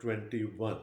21।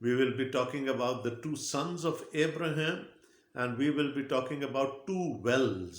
We will be talking about the two sons of Abraham and we will be talking about two wells.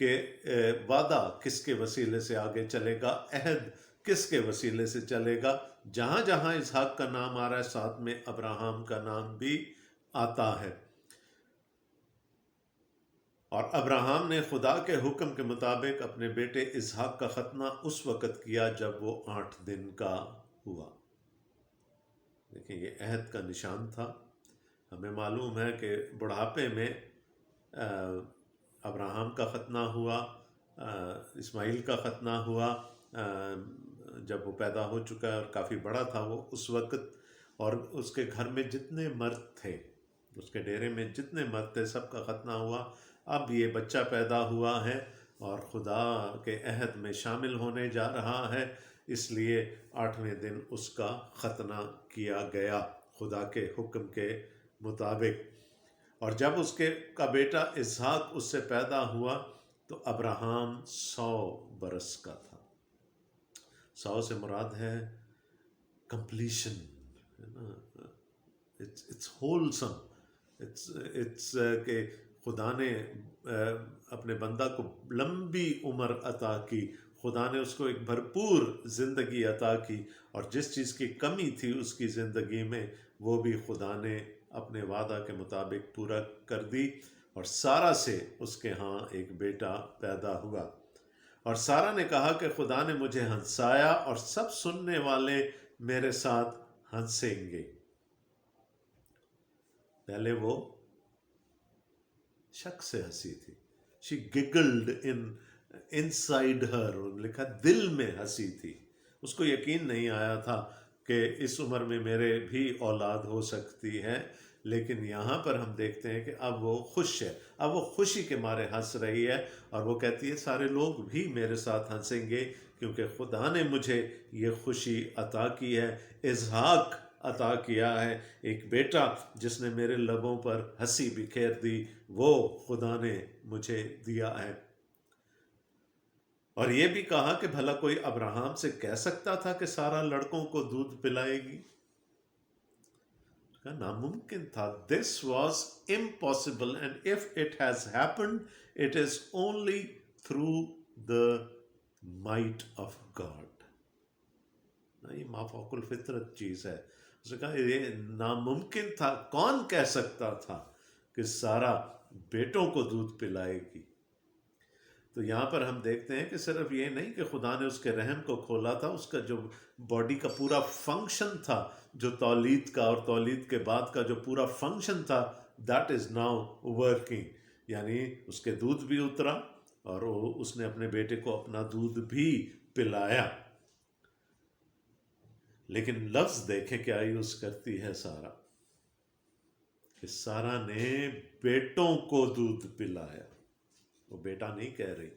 کہ وعدہ کس کے وسیلے سے آگے چلے گا، عہد کس کے وسیلے سے چلے گا۔ جہاں جہاں اسحاق کا نام آ رہا ہے ساتھ میں ابراہم کا نام بھی آتا ہے۔ اور ابراہم نے خدا کے حکم کے مطابق اپنے بیٹے اسحاق کا ختنہ اس وقت کیا جب وہ 8 دن کا ہوا۔ دیکھیں یہ عہد کا نشان تھا۔ ہمیں معلوم ہے کہ بڑھاپے میں ابراہم کا ختنہ ہوا، اسماعیل کا ختنہ ہوا جب وہ پیدا ہو چکا ہے اور کافی بڑا تھا وہ اس وقت، اور اس کے گھر میں جتنے مرد تھے، اس کے ڈیرے میں جتنے مرد تھے سب کا ختنہ ہوا۔ اب یہ بچہ پیدا ہوا ہے اور خدا کے عہد میں شامل ہونے جا رہا ہے، اس لیے 8ویں دن اس کا ختنہ کیا گیا خدا کے حکم کے مطابق۔ اور جب اس کا بیٹا اسحاق اس سے پیدا ہوا تو ابراہم 100 برس کا تھا۔ 100 سے مراد ہے کمپلیشن، اٹس ہولسم، اٹس کہ خدا نے اپنے بندہ کو لمبی عمر عطا کی، خدا نے اس کو ایک بھرپور زندگی عطا کی، اور جس چیز کی کمی تھی اس کی زندگی میں وہ بھی خدا نے اپنے وعدہ کے مطابق پورا کر دی، اور سارہ سے اس کے ہاں ایک بیٹا پیدا ہوا۔ اور سارہ نے کہا کہ خدا نے مجھے ہنسایا اور سب سننے والے میرے ساتھ ہنسیں گے۔ پہلے وہ شک سے ہنسی تھی، she giggled inside her، لکھا دل میں ہنسی تھی، اس کو یقین نہیں آیا تھا کہ اس عمر میں میرے بھی اولاد ہو سکتی ہے، لیکن یہاں پر ہم دیکھتے ہیں کہ اب وہ خوش ہے، اب وہ خوشی کے مارے ہنس رہی ہے، اور وہ کہتی ہے سارے لوگ بھی میرے ساتھ ہنسیں گے کیونکہ خدا نے مجھے یہ خوشی عطا کی ہے، اسحاق عطا کیا ہے، ایک بیٹا جس نے میرے لبوں پر ہنسی بکھیر دی، وہ خدا نے مجھے دیا ہے۔ اور یہ بھی کہا کہ بھلا کوئی ابراہم سے کہہ سکتا تھا کہ سارا لڑکوں کو دودھ پلائے گی؟ ناممکن تھا۔ This was impossible and if it has happened it is only through the might of God۔ یہ مافوق الفطرت چیز ہے۔ اس نے کہا یہ ناممکن تھا، کون کہہ سکتا تھا کہ سارا بیٹوں کو دودھ پلائے گی؟ تو یہاں پر ہم دیکھتے ہیں کہ صرف یہ نہیں کہ خدا نے اس کے رحم کو کھولا تھا، اس کا جو باڈی کا پورا فنکشن تھا، جو تولید کا اور تولید کے بعد کا جو پورا فنکشن تھا، دیٹ از ناؤ ورکنگ، یعنی اس کے دودھ بھی اترا اور اس نے اپنے بیٹے کو اپنا دودھ بھی پلایا۔ لیکن لفظ دیکھیں کیا یوز کرتی ہے سارہ، کہ سارہ نے بیٹوں کو دودھ پلایا، وہ بیٹا نہیں کہہ رہی۔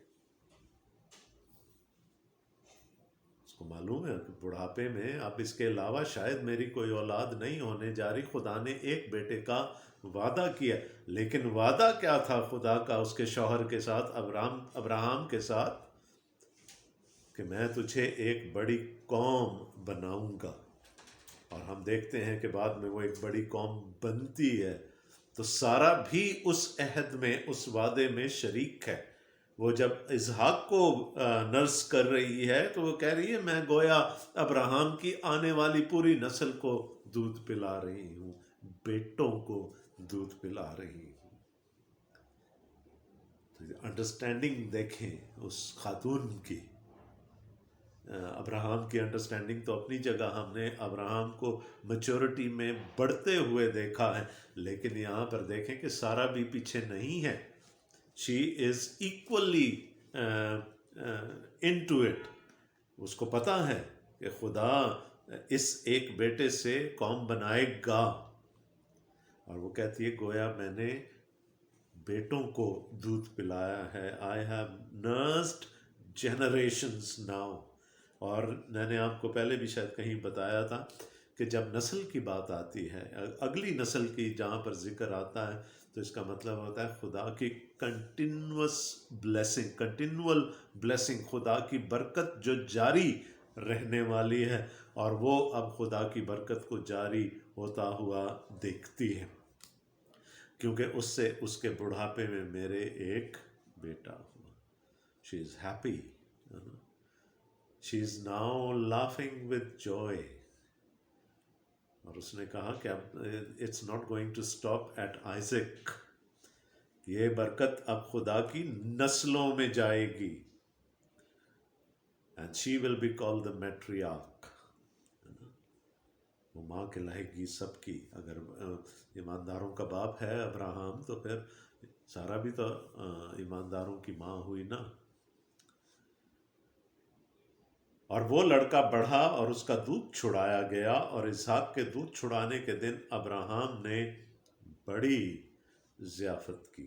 اس کو معلوم ہے کہ بڑھاپے میں اب اس کے علاوہ شاید میری کوئی اولاد نہیں ہونے جا رہی، خدا نے ایک بیٹے کا وعدہ کیا، لیکن وعدہ کیا تھا خدا کا اس کے شوہر کے ساتھ، ابراہم کے ساتھ، کہ میں تجھے ایک بڑی قوم بناؤں گا۔ اور ہم دیکھتے ہیں کہ بعد میں وہ ایک بڑی قوم بنتی ہے۔ تو سارہ بھی اس عہد میں، اس وعدے میں شریک ہے۔ وہ جب اسحاق کو نرس کر رہی ہے تو وہ کہہ رہی ہے میں گویا ابراہم کی آنے والی پوری نسل کو دودھ پلا رہی ہوں، بیٹوں کو دودھ پلا رہی ہوں۔ انڈرسٹینڈنگ دیکھیں اس خاتون کی، ابراہم کی انڈرسٹینڈنگ تو اپنی جگہ ہم نے ابراہم کو میچورٹی میں بڑھتے ہوئے دیکھا ہے، لیکن یہاں پر دیکھیں کہ سارہ بھی پیچھے نہیں ہے، شی از ایکولی انٹو اٹ۔ اس کو پتہ ہے کہ خدا اس ایک بیٹے سے قوم بنائے گا، اور وہ کہتی ہے گویا میں نے بیٹوں کو دودھ پلایا ہے، I have nursed generations now۔ اور میں نے آپ کو پہلے بھی شاید کہیں بتایا تھا کہ جب نسل کی بات آتی ہے، اگلی نسل کی جہاں پر ذکر آتا ہے تو اس کا مطلب ہوتا ہے خدا کی کنٹینوس بلیسنگ، کنٹینول بلیسنگ، خدا کی برکت جو جاری رہنے والی ہے، اور وہ اب خدا کی برکت کو جاری ہوتا ہوا دیکھتی ہے، کیونکہ اس سے اس کے بڑھاپے میں میرے ایک بیٹا ہوا۔ She is happy. She is now laughing with joy. اور اس نے کہا کہ اب it's not going to stop at Isaac. یہ برکت اب خدا کی نسلوں میں جائے گی. And she will be call the matriarch. وہ ماں کہلائے گی سب کی. اگر ایمانداروں کا باپ ہے ابراہم تو پھر سارا بھی تو ایمانداروں کی ماں ہوئی نا. اور وہ لڑکا بڑھا اور اس کا دودھ چھڑایا گیا. اور اسحاق کے دودھ چھڑانے کے دن ابراہم نے بڑی ضیافت کی.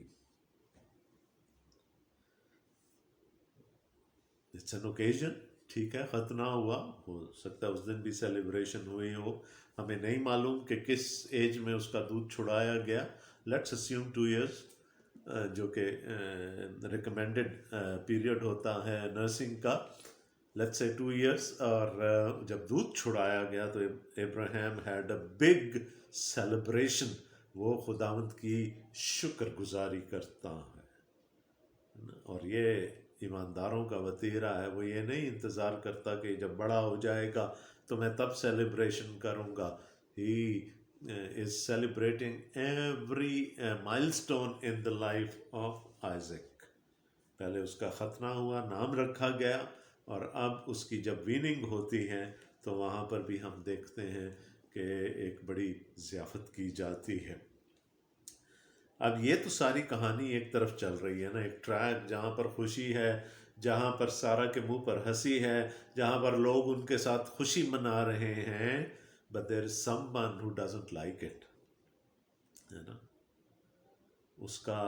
It's an occasion. ٹھیک ہے، ختنہ ہوا، ہو سکتا ہے اس دن بھی سیلیبریشن ہوئی ہو. ہمیں نہیں معلوم کہ کس ایج میں اس کا دودھ چھڑایا گیا. لیٹس اسیوم 2 ایئرس، جو کہ ریکمینڈڈ پیریڈ ہوتا ہے نرسنگ کا. Let's say 2 years. اور جب دودھ چھڑایا گیا تو ابراہیم ہیڈ اے بگ سیلیبریشن. وہ خداوند کی شکر گزاری کرتا ہے. اور یہ ایمانداروں کا وتیرہ ہے. وہ یہ نہیں انتظار کرتا کہ جب بڑا ہو جائے گا تو میں تب سیلیبریشن کروں گا. He is celebrating every milestone in the life of Isaac. پہلے اس کا ختنہ ہوا، نام رکھا گیا، اور اب اس کی جب ویننگ ہوتی ہے تو وہاں پر بھی ہم دیکھتے ہیں کہ ایک بڑی ضیافت کی جاتی ہے. اب یہ تو ساری کہانی ایک طرف چل رہی ہے نا، ایک ٹریک جہاں پر خوشی ہے، جہاں پر سارا کے منہ پر ہنسی ہے، جہاں پر لوگ ان کے ساتھ خوشی منا رہے ہیں. But there is some one who doesn't like it, ہے نا. اس کا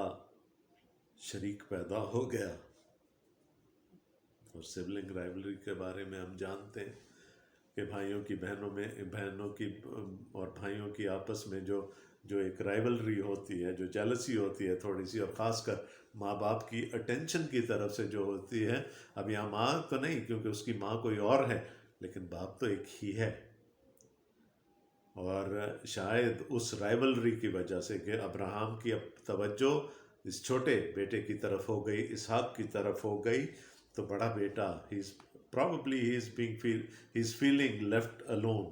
شریک پیدا ہو گیا. اور سبلنگ رائولری کے بارے میں ہم جانتے ہیں کہ بھائیوں کی بہنوں کی اور بھائیوں کی آپس میں جو ایک رائولری ہوتی ہے، جو جیلسی ہوتی ہے تھوڑی سی، اور خاص کر ماں باپ کی اٹینشن کی طرف سے جو ہوتی ہے. اب یہاں ماں تو نہیں، کیونکہ اس کی ماں کوئی اور ہے، لیکن باپ تو ایک ہی ہے. اور شاید اس رائولری کی وجہ سے کہ ابراہم کی اب توجہ اس چھوٹے بیٹے کی طرف ہو گئی، اسحاق کی طرف ہو گئی، تو بڑا بیٹا he is feeling left alone.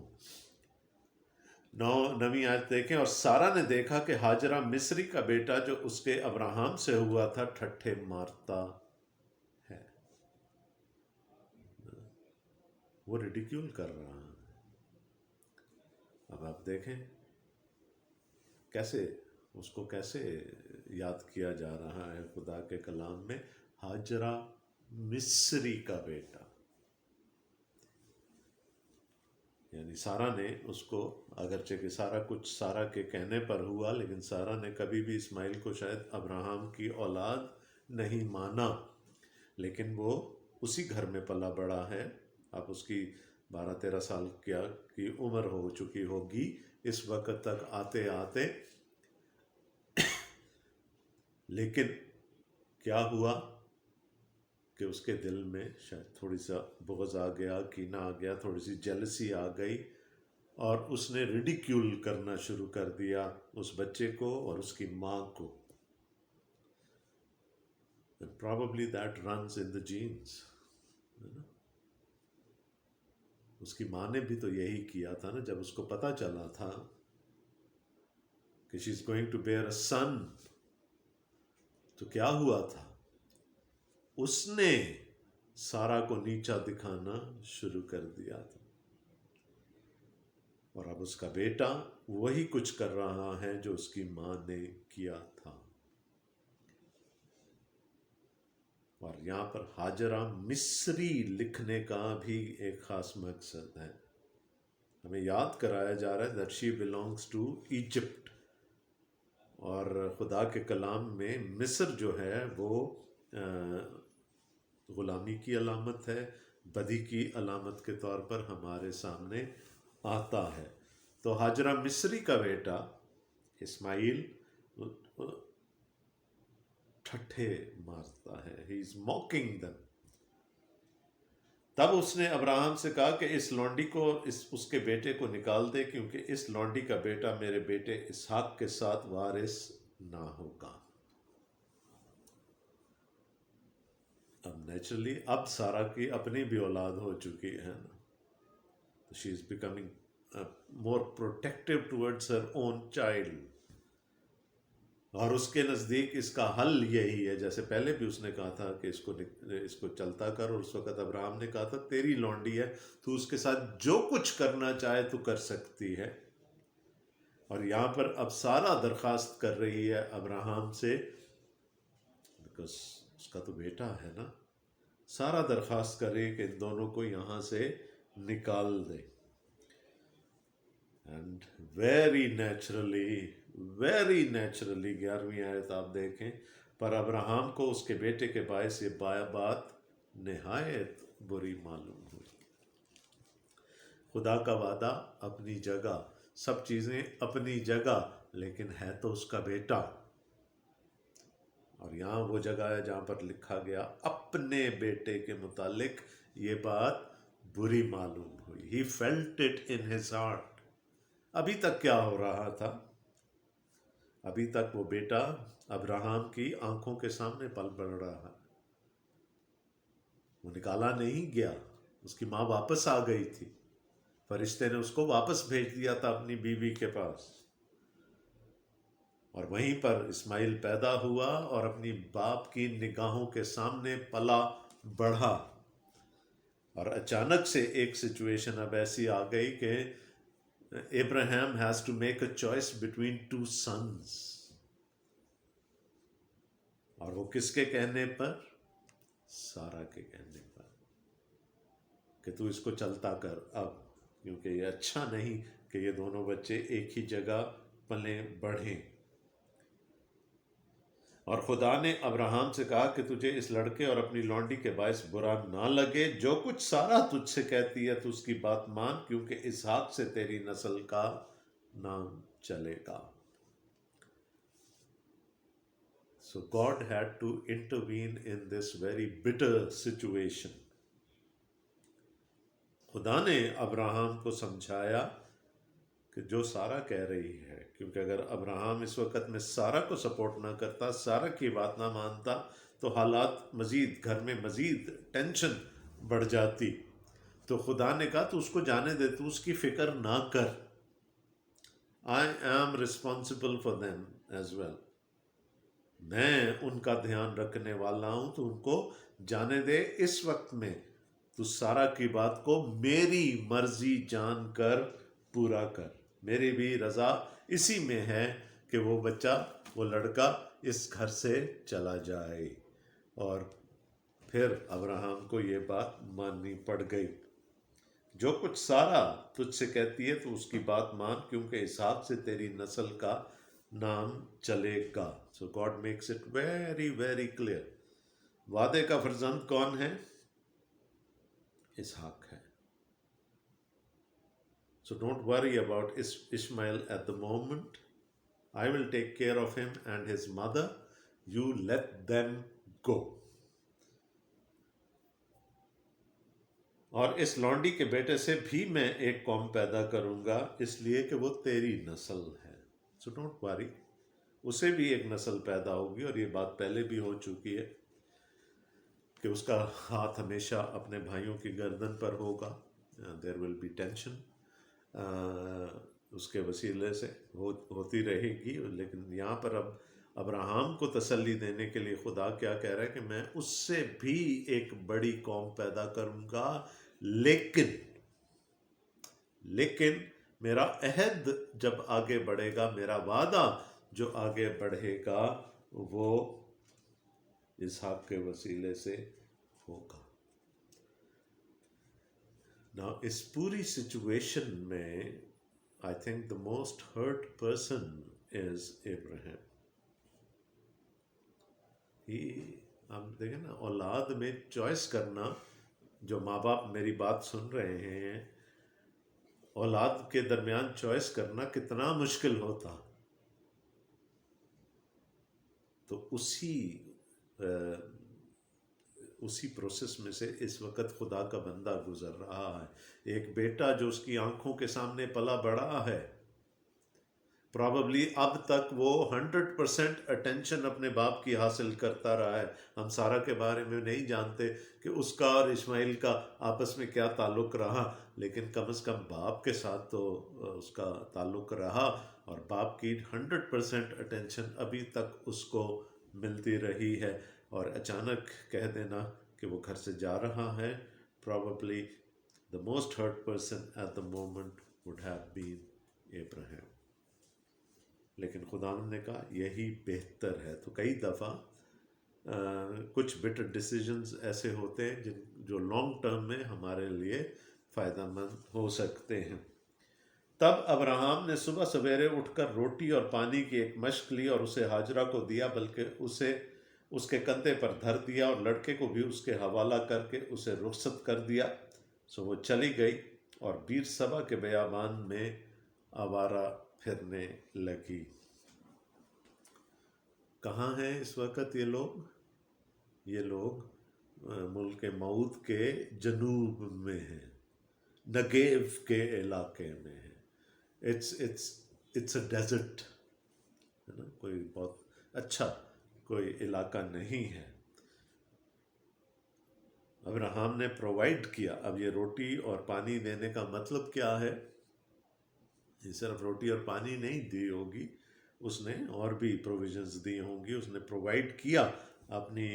نویں آیت دیکھیں. اور سارا نے دیکھا کہ ہاجرہ مصری کا بیٹا جو اس کے ابراہم سے ہوا تھا ٹھٹھے مارتا ہے. وہ ریڈیکیول کر رہا ہے. اب آپ دیکھیں کیسے اس کو کیسے یاد کیا جا رہا ہے خدا کے کلام میں. ہاجرہ مصری کا بیٹا، یعنی سارا نے اس کو، اگرچہ کہ سارا کچھ سارا کے کہنے پر ہوا، لیکن سارا نے کبھی بھی اسماعیل کو شاید ابراہم کی اولاد نہیں مانا. لیکن وہ اسی گھر میں پلا بڑا ہے. اب اس کی 12-13 سال کی عمر ہو چکی ہوگی اس وقت تک آتے آتے. لیکن کیا ہوا کہ اس کے دل میں شاید تھوڑی سا بغض آ گیا، کینہ آ گیا، تھوڑی سی جیلسی آ گئی، اور اس نے ریڈیکیول کرنا شروع کر دیا اس بچے کو اور اس کی ماں کو. Probably that runs in the genes. اس کی ماں نے بھی تو یہی کیا تھا نا. جب اس کو پتہ چلا تھا کہ she is going to bear a son، تو کیا ہوا تھا؟ اس نے سارا کو نیچا دکھانا شروع کر دیا تھا. اور اب اس کا بیٹا وہی کچھ کر رہا ہے جو اس کی ماں نے کیا تھا. اور یہاں پر ہاجرہ مصری لکھنے کا بھی ایک خاص مقصد ہے. ہمیں یاد کرایا جا رہا ہے that she belongs to Egypt. اور خدا کے کلام میں مصر جو ہے وہ غلامی کی علامت ہے، بدی کی علامت کے طور پر ہمارے سامنے آتا ہے. تو ہاجرہ مصری کا بیٹا اسماعیل ٹھٹھے مارتا ہے. He is mocking them. تب اس نے ابراہم سے کہا کہ اس لونڈی کو اس کے بیٹے کو نکال دے، کیونکہ اس لونڈی کا بیٹا میرے بیٹے اسحاق کے ساتھ وارث نہ ہوگا. اب نیچرلی اب سارا کی اپنی بھی اولاد ہو چکی ہے نا، تو she is becoming more protective towards her own child, اور اس کے نزدیک اس کا حل یہی ہے، جیسے پہلے بھی اس نے کہا تھا کہ اس کو چلتا کر، اور اس وقت ابراہم نے کہا تھا تیری لونڈی ہے، تو اس کے ساتھ جو کچھ کرنا چاہے تو کر سکتی ہے۔ اور یہاں پر اب سارا درخواست کر رہی ہے ابراہم سے، بیکاز اس کا تو بیٹا ہے نا، سارا درخواست کر رہی ہے کہ ان دونوں کو یہاں سے نکال دے۔ اینڈ ویری نیچرلی 11ویں آیت آپ دیکھیں، پر ابراہم کو اس کے بیٹے کے باعث یہ بات نہایت بری معلوم ہوئی۔ خدا کا وعدہ اپنی جگہ، سب چیزیں اپنی جگہ، لیکن ہے تو اس کا بیٹا، اور یہاں وہ جگہ ہے جہاں پر لکھا گیا اپنے بیٹے کے متعلق یہ بات بری معلوم ہوئی۔ He felt it in his heart۔ ابھی تک کیا ہو رہا تھا؟ ابھی تک وہ بیٹا ابراہم کی آنکھوں کے سامنے پل بڑھ رہا ہے، وہ نکالا نہیں گیا، اس کی ماں واپس آ گئی تھی، فرشتے نے اس کو واپس بھیج دیا تھا اپنی بیوی کے پاس، اور وہیں پر اسماعیل پیدا ہوا اور اپنی باپ کی نگاہوں کے سامنے پلا بڑھا۔ اور اچانک سے ایک سچویشن اب ایسی آ گئی کہ Abraham has to make a choice between two sons، اور وہ کس کے کہنے پر؟ سارا کے کہنے پر، کہ تو اس کو چلتا کر اب، کیونکہ یہ اچھا نہیں کہ یہ دونوں بچے ایک ہی جگہ پلیں بڑھیں۔ اور خدا نے ابراہم سے کہا کہ تجھے اس لڑکے اور اپنی لونڈی کے باعث برا نہ لگے، جو کچھ سارا تجھ سے کہتی ہے تو اس کی بات مان، کیونکہ اسحاق سے تیری نسل کا نام چلے گا۔ So God had to intervene in this very bitter situation۔ خدا نے ابراہم کو سمجھایا کہ جو سارا کہہ رہی ہے، کیونکہ اگر ابراہم اس وقت میں سارا کو سپورٹ نہ کرتا، سارا کی بات نہ مانتا، تو حالات مزید گھر میں مزید ٹینشن بڑھ جاتی۔ تو خدا نے کہا تو اس کو جانے دے، تو اس کی فکر نہ کر، I am responsible for them as well، میں ان کا دھیان رکھنے والا ہوں، تو ان کو جانے دے اس وقت میں، تو سارا کی بات کو میری مرضی جان کر پورا کر، میری بھی رضا اسی میں ہے کہ وہ بچہ، وہ لڑکا اس گھر سے چلا جائے۔ اور پھر ابراہم کو یہ بات ماننی پڑ گئی، جو کچھ سارا تجھ سے کہتی ہے تو اس کی بات مان، کیونکہ اسحاق سے تیری نسل کا نام چلے گا۔ So God makes it very very clear, وعدے کا فرزند کون ہے؟ اسحاق ہے۔ So don't worry about Ishmael at the moment. I will take care of him and his mother. You let them go۔ اور اس لونڈی کے بیٹے سے بھی میں ایک قوم پیدا کروں گا، اس لیے کہ وہ تیری نسل ہے۔ So don't worry، اسے بھی ایک نسل پیدا ہوگی، اور یہ بات پہلے بھی ہو چکی ہے کہ اس کا ہاتھ ہمیشہ اپنے بھائیوں کی گردن پر ہوگا۔ There will be tension، اس کے وسیلے سے ہوتی رہے گی، لیکن یہاں پر اب ابراہم کو تسلی دینے کے لیے خدا کیا کہہ رہا ہے کہ میں اس سے بھی ایک بڑی قوم پیدا کروں گا، لیکن میرا عہد جب آگے بڑھے گا، میرا وعدہ جو آگے بڑھے گا، وہ اسحاق کے وسیلے سے ہوگا۔ Now اس پوری سچویشن میں I think the most hurt person is Abraham۔ ہم دیکھیں نا، اولاد میں چوائس کرنا، جو ماں باپ میری بات سن رہے ہیں، اولاد کے درمیان چوائس کرنا کتنا مشکل ہوتا، تو اسی پروسیس میں سے اس وقت خدا کا بندہ گزر رہا ہے۔ ایک بیٹا جو اس کی آنکھوں کے سامنے پلا بڑھا ہے، پراببلی اب تک وہ 100% اٹینشن اپنے باپ کی حاصل کرتا رہا ہے. ہم سارا کے بارے میں نہیں جانتے کہ اس کا اور اسماعیل کا آپس میں کیا تعلق رہا، لیکن کم از کم باپ کے ساتھ تو اس کا تعلق رہا، اور باپ کی 100% اٹینشن ابھی تک اس کو ملتی رہی ہے. اور اچانک کہہ دینا کہ وہ گھر سے جا رہا ہے، probably the most hurt person at the moment would have been Abraham. لیکن خداوند نے کہا یہی بہتر ہے. تو کئی دفعہ کچھ بیٹر ڈیسیجنز ایسے ہوتے ہیں جو لانگ ٹرم میں ہمارے لیے فائدہ مند ہو سکتے ہیں. تب ابراہم نے صبح سویرے اٹھ کر روٹی اور پانی کی ایک مشق لی اور اسے ہاجرہ کو دیا، بلکہ اسے اس کے کندھے پر دھر دیا، اور لڑکے کو بھی اس کے حوالہ کر کے اسے رخصت کر دیا. سو وہ چلی گئی اور بیر سبا کے بیابان میں آوارہ پھرنے لگی. کہاں ہیں اس وقت یہ لوگ؟ یہ لوگ ملک معود کے جنوب میں ہیں، نگیو کے علاقے میں ہیں. اٹس اے ڈیزرٹ ہے نا، کوئی بہت اچھا کوئی علاقہ نہیں ہے. ابراہم نے پرووائڈ کیا. اب یہ روٹی اور پانی دینے کا مطلب کیا ہے؟ یہ صرف روٹی اور پانی نہیں دی ہوگی، اس نے اور بھی پروویژنز دی ہوں گی. اس نے پرووائڈ کیا اپنی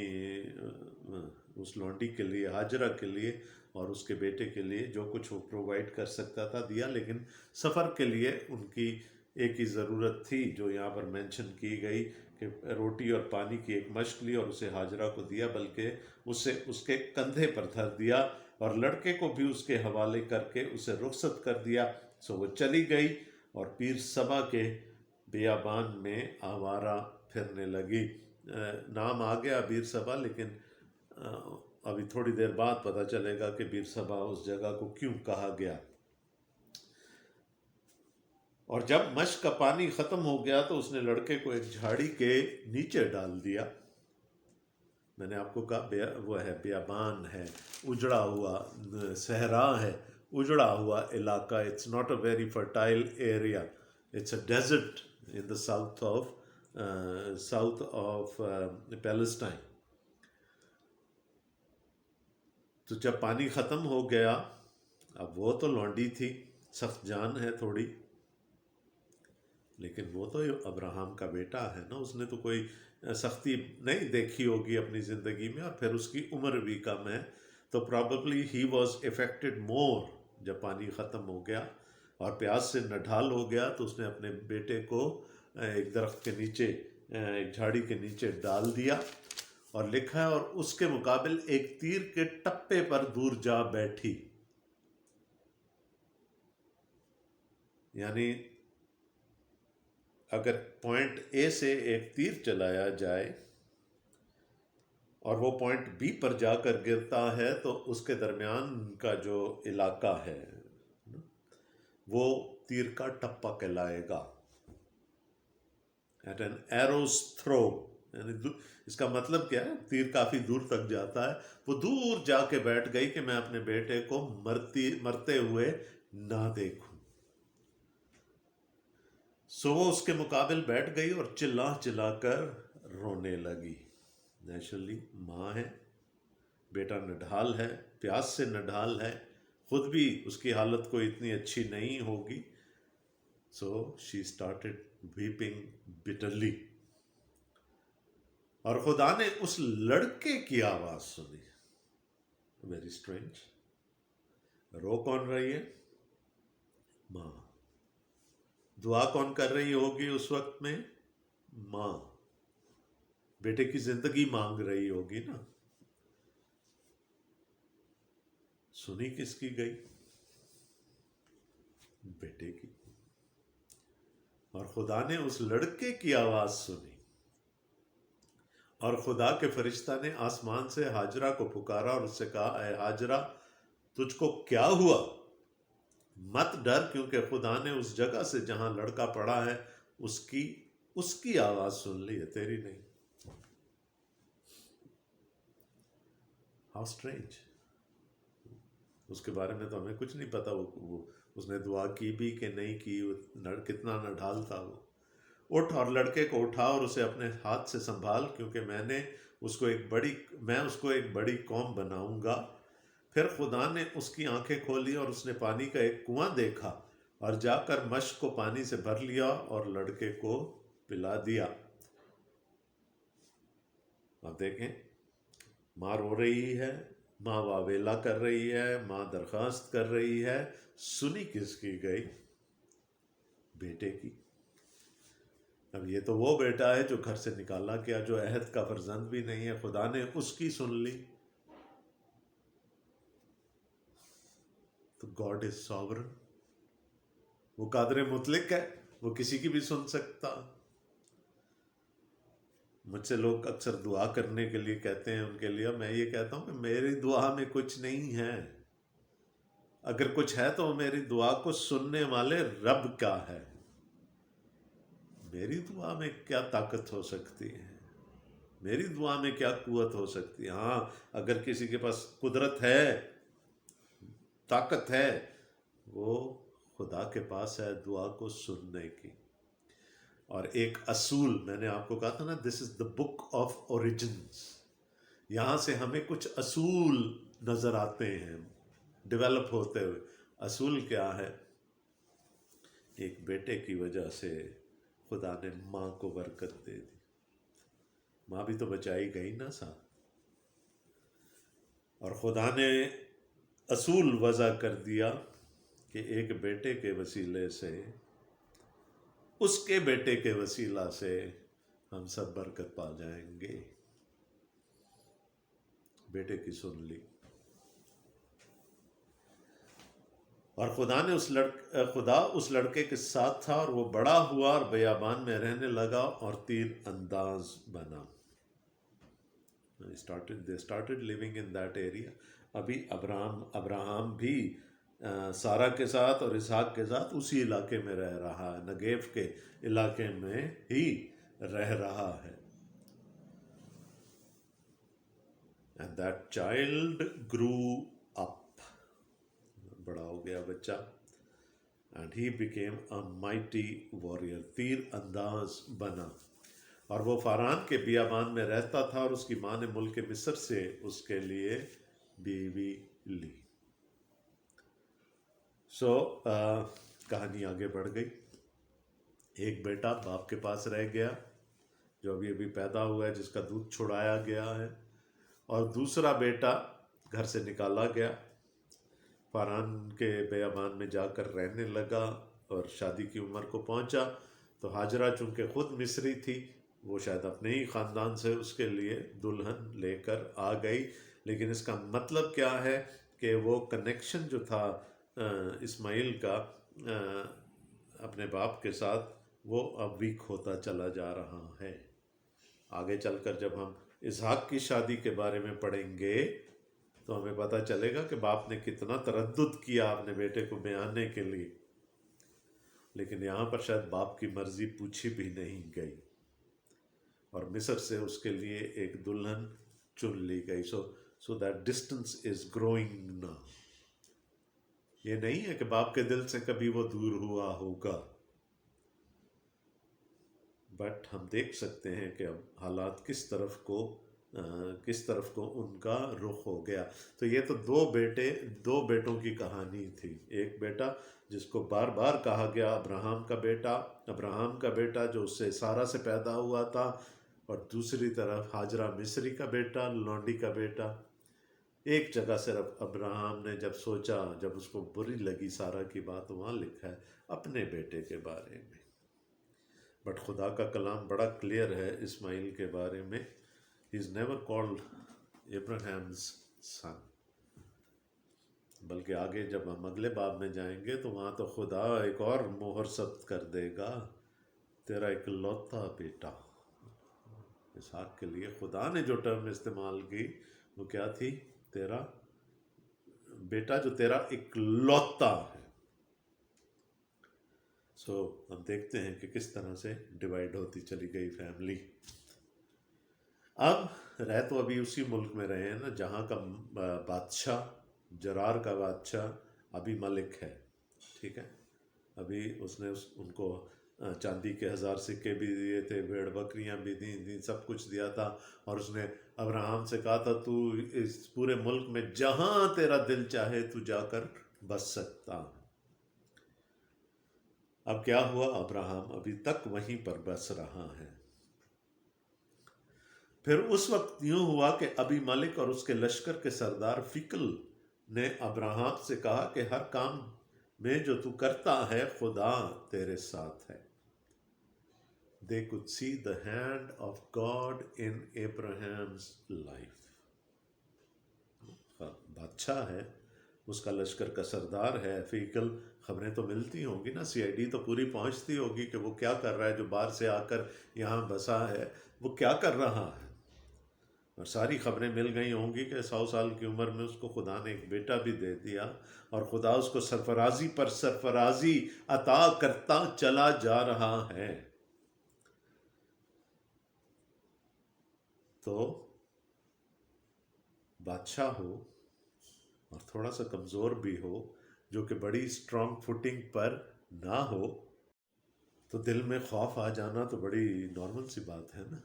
اس لونڈی کے لیے، ہاجرہ کے لیے اور اس کے بیٹے کے لیے جو کچھ وہ پرووائڈ کر سکتا تھا دیا. لیکن سفر کے لیے ان کی ایک ہی ضرورت تھی جو یہاں پر مینشن کی گئی کہ روٹی اور پانی کی ایک مشق لی اور اسے ہاجرہ کو دیا، بلکہ اسے اس کے کندھے پر دھر دیا اور لڑکے کو بھی اس کے حوالے کر کے اسے رخصت کر دیا. سو وہ چلی گئی اور پیر سبا کے بیابان میں آوارہ پھرنے لگی. نام آ گیا بیر سبا، لیکن ابھی تھوڑی دیر بعد پتہ چلے گا کہ بیر سبا اس جگہ کو کیوں کہا گیا. اور جب مشق کا پانی ختم ہو گیا تو اس نے لڑکے کو ایک جھاڑی کے نیچے ڈال دیا. میں نے آپ کو کہا وہ ہے بیابان ہے، اجڑا ہوا صحرا ہے، اجڑا ہوا علاقہ. It's not a very fertile area, it's a desert in the south of Palestine. تو جب پانی ختم ہو گیا، اب وہ تو لونڈی تھی، سخت جان ہے تھوڑی، لیکن وہ تو ابراہم کا بیٹا ہے نا، اس نے تو کوئی سختی نہیں دیکھی ہوگی اپنی زندگی میں، اور پھر اس کی عمر بھی کم ہے. تو پراببلی ہی واز افیکٹڈ مور. جب پانی ختم ہو گیا اور پیاس سے نڈھال ہو گیا تو اس نے اپنے بیٹے کو ایک درخت کے نیچے، ایک جھاڑی کے نیچے ڈال دیا، اور لکھا ہے اور اس کے مقابل ایک تیر کے ٹپے پر دور جا بیٹھی. یعنی اگر پوائنٹ اے سے ایک تیر چلایا جائے اور وہ پوائنٹ بی پر جا کر گرتا ہے تو اس کے درمیان کا جو علاقہ ہے وہ تیر کا ٹپا کہلائے گا. ایٹ این ایروز تھرو، یعنی اس کا مطلب کیا ہے؟ تیر کافی دور تک جاتا ہے. وہ دور جا کے بیٹھ گئی کہ میں اپنے بیٹے کو مرتے ہوئے نہ دیکھوں. سو وہ اس کے مقابل بیٹھ گئی اور چلا کر رونے لگی. نیچرلی ماں ہے، بیٹا نڈھال ہے، پیاس سے نڈھال ہے، خود بھی اس کی حالت کوئی اتنی اچھی نہیں ہوگی. سو شی اسٹارٹڈ ویپنگ بٹرلی. اور خدا نے اس لڑکے کی آواز سنی. Very strange. رو کون رہی ہے؟ ماں. دعا کون کر رہی ہوگی اس وقت میں؟ ماں. بیٹے کی زندگی مانگ رہی ہوگی نا. سنی کس کی گئی؟ بیٹے کی. اور خدا نے اس لڑکے کی آواز سنی، اور خدا کے فرشتہ نے آسمان سے ہاجرہ کو پکارا اور اس سے کہا، اے ہاجرہ تجھ کو کیا ہوا؟ مت ڈر، کیونکہ خدا نے اس جگہ سے جہاں لڑکا پڑا ہے اس کی آواز سن لی ہے، تیری نہیں. How strange. اس کے بارے میں تو ہمیں کچھ نہیں پتا وہ اس نے دعا کی بھی کہ نہیں کی، کتنا نڈھال تھا وہ. اٹھ اور لڑکے کو اٹھا اور اسے اپنے ہاتھ سے سنبھال، کیونکہ میں اس کو ایک بڑی قوم بناؤں گا۔ پھر خدا نے اس کی آنکھیں کھولی اور اس نے پانی کا ایک کنواں دیکھا اور جا کر مشک کو پانی سے بھر لیا اور لڑکے کو پلا دیا۔ اب دیکھیں، ماں رو رہی ہے، ماں واویلا کر رہی ہے، ماں درخواست کر رہی ہے، سنی کس کی گئی؟ بیٹے کی۔ اب یہ تو وہ بیٹا ہے جو گھر سے نکالا گیا، جو عہد کا فرزند بھی نہیں ہے، خدا نے اس کی سن لی۔ تو گاڈ از ساورن، وہ قادر مطلق ہے، وہ کسی کی بھی سن سکتا۔ مجھ سے لوگ اکثر دعا کرنے کے لیے کہتے ہیں، ان کے لیے میں یہ کہتا ہوں کہ میری دعا میں کچھ نہیں ہے، اگر کچھ ہے تو میری دعا کو سننے والے رب کا ہے۔ میری دعا میں کیا طاقت ہو سکتی ہے؟ میری دعا میں کیا قوت ہو سکتی ہے؟ ہاں، اگر کسی کے پاس قدرت ہے، طاقت ہے، وہ خدا کے پاس ہے دعا کو سننے کی۔ اور ایک اصول میں نے آپ کو کہا تھا نا، دس از دا بک آف اوریجنز، یہاں سے ہمیں کچھ اصول نظر آتے ہیں ڈیولپ ہوتے ہوئے۔ اصول کیا ہے؟ ایک بیٹے کی وجہ سے خدا نے ماں کو برکت دے دی، ماں بھی تو بچائی گئی نا ساتھ۔ اور خدا نے اصول وضع کر دیا کہ ایک بیٹے کے وسیلے سے، اس کے بیٹے کے وسیلہ سے ہم سب برکت پا جائیں گے۔ بیٹے کی سن لی، اور خدا اس لڑکے کے ساتھ تھا، اور وہ بڑا ہوا اور بیابان میں رہنے لگا اور تیر انداز بنا۔ They started living in that area۔ ابھی ابراہم بھی سارہ کے ساتھ اور اسحاق کے ساتھ اسی علاقے میں رہ رہا ہے، نگیو کے علاقے میں ہی رہ رہا ہے۔ And that child grew up، بڑا ہو گیا بچہ، and he became a mighty warrior، تیر انداز بنا، اور وہ فاران کے بیابان میں رہتا تھا، اور اس کی ماں نے ملک مصر سے اس کے لیے بیوی لی۔ کہانی آگے بڑھ گئی۔ ایک بیٹا باپ کے پاس رہ گیا جو ابھی ابھی پیدا ہوا ہے، جس کا دودھ چھڑایا گیا ہے، اور دوسرا بیٹا گھر سے نکالا گیا، فاران کے بیابان میں جا کر رہنے لگا، اور شادی کی عمر کو پہنچا تو ہاجرہ چونکہ خود مصری تھی، وہ شاید اپنے ہی خاندان سے اس کے لیے دلہن لے کر آ گئی۔ لیکن اس کا مطلب کیا ہے کہ وہ کنیکشن جو تھا اسماعیل کا اپنے باپ کے ساتھ، وہ اب ویک ہوتا چلا جا رہا ہے۔ آگے چل کر جب ہم اسحاق کی شادی کے بارے میں پڑھیں گے تو ہمیں پتہ چلے گا کہ باپ نے کتنا تردد کیا اپنے بیٹے کو بیانے کے لیے، لیکن یہاں پر شاید باپ کی مرضی پوچھی بھی نہیں گئی، اور مصر سے اس کے لیے ایک دلہن چن لی گئی۔ So that distance is growing نا۔ یہ نہیں ہے کہ باپ کے دل سے کبھی وہ دور ہوا ہوگا، بٹ ہم دیکھ سکتے ہیں کہ اب حالات کس طرف کو ان کا رخ ہو گیا۔ تو یہ تو دو بیٹوں کی کہانی تھی۔ ایک بیٹا جس کو بار بار کہا گیا ابراہم کا بیٹا جو اس سے سارہ سے پیدا ہوا تھا، اور دوسری طرف ہاجرہ مصری کا بیٹا، لونڈی کا بیٹا۔ ایک جگہ صرف ابراہم نے جب سوچا، جب اس کو بری لگی سارہ کی بات، وہاں لکھا ہے اپنے بیٹے کے بارے میں۔ بٹ خدا کا کلام بڑا کلیئر ہے اسماعیل کے بارے میں۔ He is never called Abraham's son۔ بلکہ آگے جب ہم اگلے باب میں جائیں گے تو وہاں تو خدا ایک اور مہر ثبت کر دے گا، تیرا اکلوتا بیٹا۔ اسحاق کے لیے خدا نے جو ٹرم استعمال کی وہ کیا تھی؟ تیرا بیٹا جو تیرا اکلوتا ہے۔ ہم دیکھتے ہیں کہ کس طرح سے ڈیوائیڈ ہوتی چلی گئی فیملی۔ اب رہ تو ابھی اسی ملک میں رہے ہیں نا جہاں کا بادشاہ، جرار کا بادشاہ ابھی ملک ہے، ٹھیک ہے؟ ابھی اس نے ان کو چاندی کے 1000 سکے بھی دیے تھے، بھیڑ بکریاں بھی دیں، سب کچھ دیا تھا. اور اس نے ابراہم سے کہا تھا تو اس پورے ملک میں جہاں تیرا دل چاہے تو جا کر بس سکتا. اب کیا ہوا؟ ابراہم ابھی تک وہیں پر بس رہا ہے. پھر اس وقت یوں ہوا کہ ابی ملک اور اس کے لشکر کے سردار فکل نے ابراہم سے کہا کہ ہر کام میں جو تو کرتا ہے خدا تیرے ساتھ ہے. They could see the hand of God in Abraham's life. بادشاہ ہے، اس کا لشکر کا سردار ہے فیکل. خبریں تو ملتی ہوں گی نا، سی آئی ڈی تو پوری پہنچتی ہوگی کہ وہ کیا کر رہا ہے، جو باہر سے آ کر یہاں بسا ہے وہ کیا کر رہا ہے. اور ساری خبریں مل گئی ہوں گی کہ 100 سال کی عمر میں اس کو خدا نے ایک بیٹا بھی دے دیا، اور خدا اس کو سرفرازی پر سرفرازی عطا کرتا چلا جا رہا ہے. تو بادشاہ ہو اور تھوڑا سا کمزور بھی ہو، جو کہ بڑی اسٹرانگ فوٹنگ پر نہ ہو، تو دل میں خوف آ جانا تو بڑی نارمل سی بات ہے نا.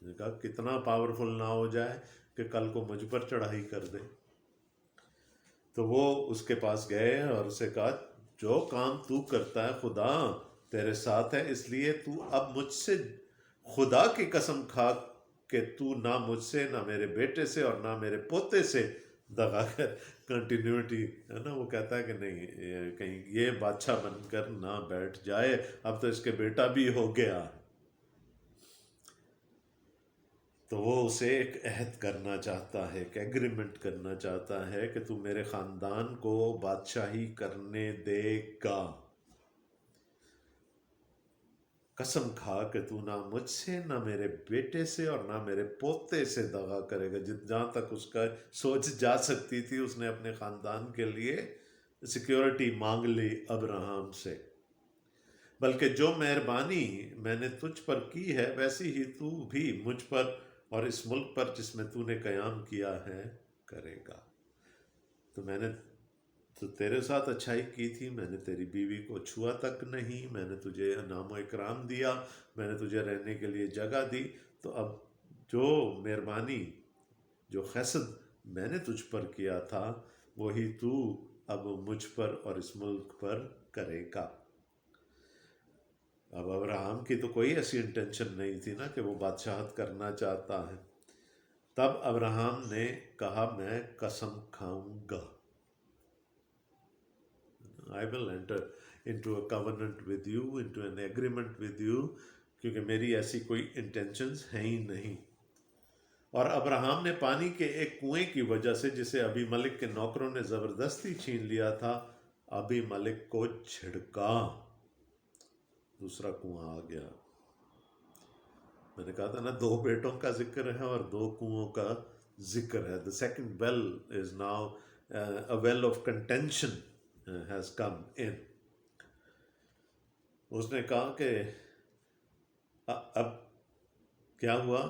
نے کہا کتنا پاورفل نہ ہو جائے کہ کل کو مجھ پر چڑھائی کر دے. تو وہ اس کے پاس گئے اور اسے کہا جو کام تو کرتا ہے خدا تیرے ساتھ ہے، اس لیے تو اب مجھ سے خدا کی قسم کھا کہ تو نہ مجھ سے، نہ میرے بیٹے سے اور نہ میرے پوتے سے دغا کر. کنٹینیوٹی ہے نا. وہ کہتا ہے کہ نہیں، کہیں یہ بادشاہ بن کر نہ بیٹھ جائے، اب تو اس کے بیٹا بھی ہو گیا. تو وہ اسے ایک عہد کرنا چاہتا ہے، ایک ایگریمنٹ کرنا چاہتا ہے کہ تو میرے خاندان کو بادشاہی کرنے دے گا. قسم کھا کہ تو نہ مجھ سے، نہ میرے بیٹے سے اور نہ میرے پوتے سے دغا کرے گا. جہاں تک اس کا سوچ جا سکتی تھی، اس نے اپنے خاندان کے لیے سیکیورٹی مانگ لی ابراہم سے. بلکہ جو مہربانی میں نے تجھ پر کی ہے ویسی ہی تو بھی مجھ پر اور اس ملک پر جس میں تو نے قیام کیا ہے کرے گا. تو میں نے تو تیرے ساتھ اچھائی کی تھی، میں نے تیری بیوی کو چھوا تک نہیں، میں نے تجھے انعام و اکرام دیا، میں نے تجھے رہنے کے لیے جگہ دی. تو اب جو مہربانی، جو حسد میں نے تجھ پر کیا تھا، وہی تو اب مجھ پر اور اس ملک پر کرے گا. اب ابراہم کی تو کوئی ایسی انٹینشن نہیں تھی نا کہ وہ بادشاہت کرنا چاہتا ہے. تب ابراہم نے کہا میں قسم کھاؤں گا. I will enter into a covenant with you, into an agreement with you، کیونکہ میری ایسی کوئی انٹینشنز ہیں ہی نہیں. اور ابراہم نے پانی کے ایک کنویں کی وجہ سے، جسے ابی ملک کے نوکروں نے زبردستی چھین لیا تھا، ابی ملک کو چھڑکا. دوسرا کنواں آ گیا. میں نے کہا تھا نا 2 بیٹوں کا ذکر ہے اور 2 کنووں کا ذکر ہے. The second well is now a well of contention has come in. اس نے کہا کہ اب کیا ہوا؟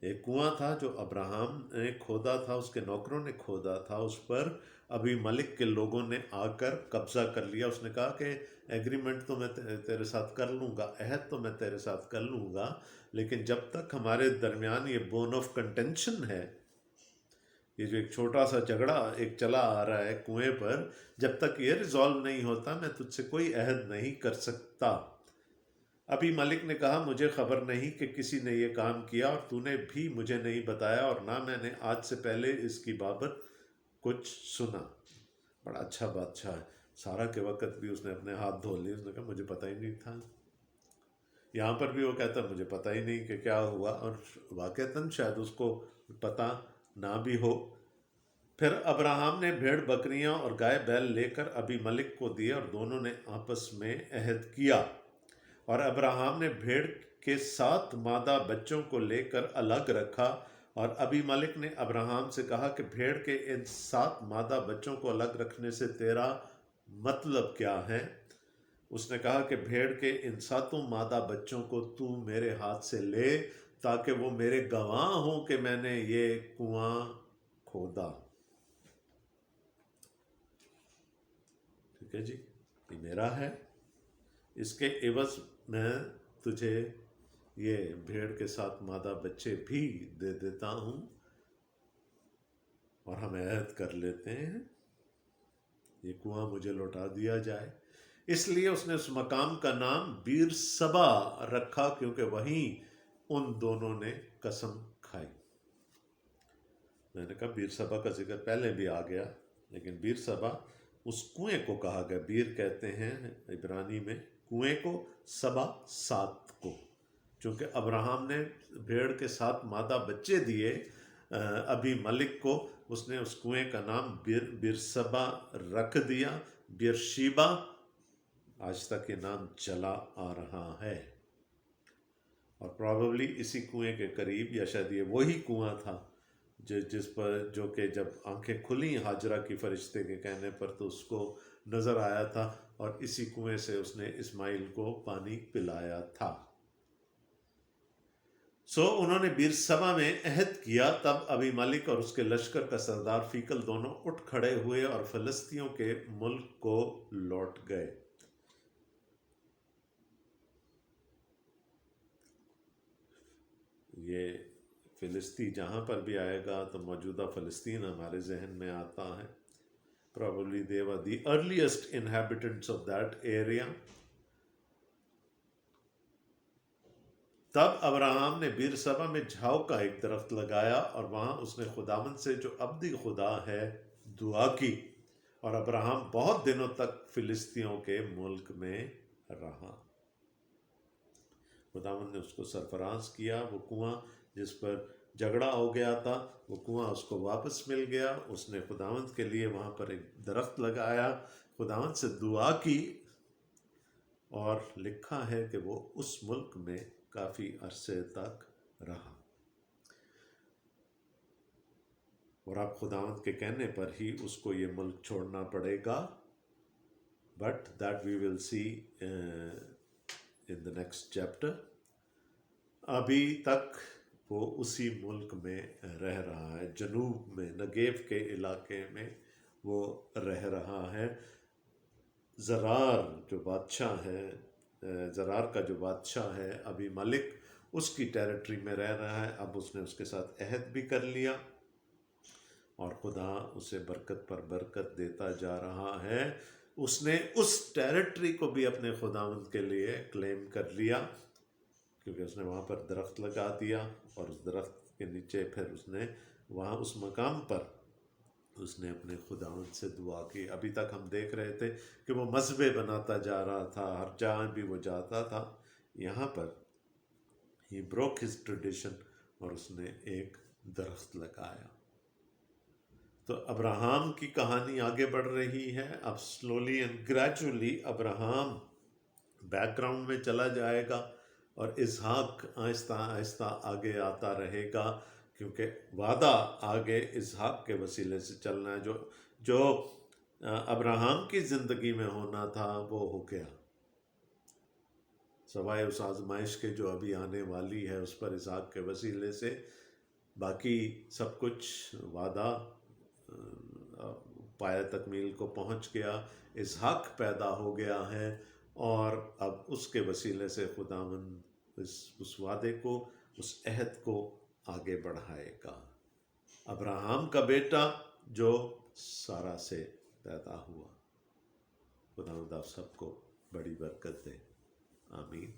ایک کنواں تھا جو ابراہم نے کھودا تھا، اس کے نوکروں نے کھودا تھا، اس پر ابھی ملک کے لوگوں نے آ کر قبضہ کر لیا. اس نے کہا کہ ایگریمنٹ تو میں تیرے ساتھ کر لوں گا، عہد تو میں تیرے ساتھ کر لوں گا، لیکن جب تک ہمارے درمیان یہ بون آف کنٹینشن ہے، یہ جو ایک چھوٹا سا جھگڑا ایک چلا آ رہا ہے کنویں پر، جب تک یہ ریزالو نہیں ہوتا میں تجھ سے کوئی عہد نہیں کر سکتا. ابھی ملک نے کہا مجھے خبر نہیں کہ کسی نے یہ کام کیا، اور تو نے بھی مجھے نہیں بتایا، اور نہ میں نے آج سے پہلے اس کی بابت کچھ سنا. بڑا اچھا بادشاہ ہے. سارا کے وقت بھی اس نے اپنے ہاتھ دھو لیے. اس نے کہا مجھے پتہ ہی نہیں تھا. یہاں پر بھی وہ کہتا مجھے پتہ ہی نہیں کہ کیا ہوا، اور واقعتاً شاید اس کو پتہ نہ بھی ہو. پھر ابراہم نے بھیڑ بکریاں اور گائے بیل لے کر ابھی ملک کو دیے، اور دونوں نے آپس میں عہد کیا. اور ابراہم نے بھیڑ کے 7 مادہ بچوں کو لے کر الگ رکھا. اور ابھی ملک نے ابراہم سے کہا کہ بھیڑ کے ان 7 مادہ بچوں کو الگ رکھنے سے تیرا مطلب کیا ہے؟ اس نے کہا کہ بھیڑ کے ان 7 مادہ بچوں کو تو میرے ہاتھ سے لے، تاکہ وہ میرے گواہ ہوں کہ میں نے یہ کنواں کھودا. ٹھیک ہے جی، یہ میرا ہے، اس کے عوض میں تجھے یہ بھیڑ کے ساتھ مادہ بچے بھی دے دیتا ہوں، اور ہم عہد کر لیتے ہیں یہ کنواں مجھے لوٹا دیا جائے۔ اس لیے اس نے اس مقام کا نام بیر سبا رکھا، کیونکہ وہیں ان دونوں نے قسم کھائی۔ میں نے کہا بیر سبا کا ذکر پہلے بھی آ گیا، لیکن بیر سبا اس کنویں کو کہا گیا۔ بیر کہتے ہیں عبرانی میں کنویں کو، سبا سات کو، چونکہ ابراہم نے بھیڑ کے ساتھ مادہ بچے دیے ابھی ملک کو، اس نے اس کنویں کا نام بیر سبا رکھ دیا۔ بیر شیبا آج تک یہ نام چلا آ رہا ہے، اور پرابیبلی اسی کنویں کے قریب، یا شاید یہ وہی کنواں تھا جس پر جو کہ جب آنکھیں کھلیں ہاجرہ کی فرشتے کے کہنے پر تو اس کو نظر آیا تھا، اور اسی کنویں سے اس نے اسماعیل کو پانی پلایا تھا۔ انہوں نے بیر سبا میں عہد کیا۔ تب ابی ملک اور اس کے لشکر کا سردار فیکل دونوں اٹھ کھڑے ہوئے اور فلسطینیوں کے ملک کو لوٹ گئے۔ یہ فلسطین جہاں پر بھی آئے گا تو موجودہ فلسطین ہمارے ذہن میں آتا ہے۔ Probably they were the earliest inhabitants of that area۔ تب ابراہم نے بیر سبا میں جھاؤ کا ایک درخت لگایا، اور وہاں اس نے خداوند سے جو ابدی خدا ہے دعا کی، اور ابراہم بہت دنوں تک فلسطینیوں کے ملک میں رہا۔ خداوند نے اس کو سرفراز کیا۔ وہ کنواں جس پر جھگڑا ہو گیا تھا، وہ کنواں اس کو واپس مل گیا۔ اس نے خداوند کے لیے وہاں پر ایک درخت لگایا، خداوند سے دعا کی، اور لکھا ہے کہ وہ اس ملک میں کافی عرصے تک رہا۔ اور اب خداوند کے کہنے پر ہی اس کو یہ ملک چھوڑنا پڑے گا، but that we will see in the next chapter۔ ابھی تک وہ اسی ملک میں رہ رہا ہے، جنوب میں نگیو کے علاقے میں وہ رہ رہا ہے۔ زرار جو بادشاہ ہے، زرار کا جو بادشاہ ہے ابھی ملک، اس کی ٹیریٹری میں رہ رہا ہے۔ اب اس نے اس کے ساتھ عہد بھی کر لیا، اور خدا اسے برکت پر برکت دیتا جا رہا ہے۔ اس نے اس ٹیریٹری کو بھی اپنے خداوند کے لیے کلیم کر لیا، کیونکہ اس نے وہاں پر درخت لگا دیا، اور اس درخت کے نیچے پھر اس نے وہاں اس مقام پر اس نے اپنے خداوند سے دعا کی۔ ابھی تک ہم دیکھ رہے تھے کہ وہ مذبے بناتا جا رہا تھا، ہر جہاں بھی وہ جاتا تھا، یہاں پر ہی بروک ہز ٹریڈیشن، اور اس نے ایک درخت لگایا۔ تو ابراہم کی کہانی آگے بڑھ رہی ہے۔ اب slowly and gradually Abraham back ground میں چلا جائے گا، اور اسحاق آہستہ آہستہ آگے آتا رہے گا، کیونکہ وعدہ آگے اسحاق کے وسیلے سے چلنا ہے۔ جو ابراہم کی زندگی میں ہونا تھا وہ ہو گیا، سوائے اس آزمائش کے جو ابھی آنے والی ہے اس پر اسحاق کے وسیلے سے، باقی سب کچھ وعدہ پایہ تکمیل کو پہنچ گیا۔ اسحاق پیدا ہو گیا ہے، اور اب اس کے وسیلے سے خداوند اس وعدے کو، اس عہد کو آگے بڑھائے گا۔ ابراہم کا بیٹا جو سارہ سے پیدا ہوا۔ خداوند آپ سب کو بڑی برکت دے، آمین۔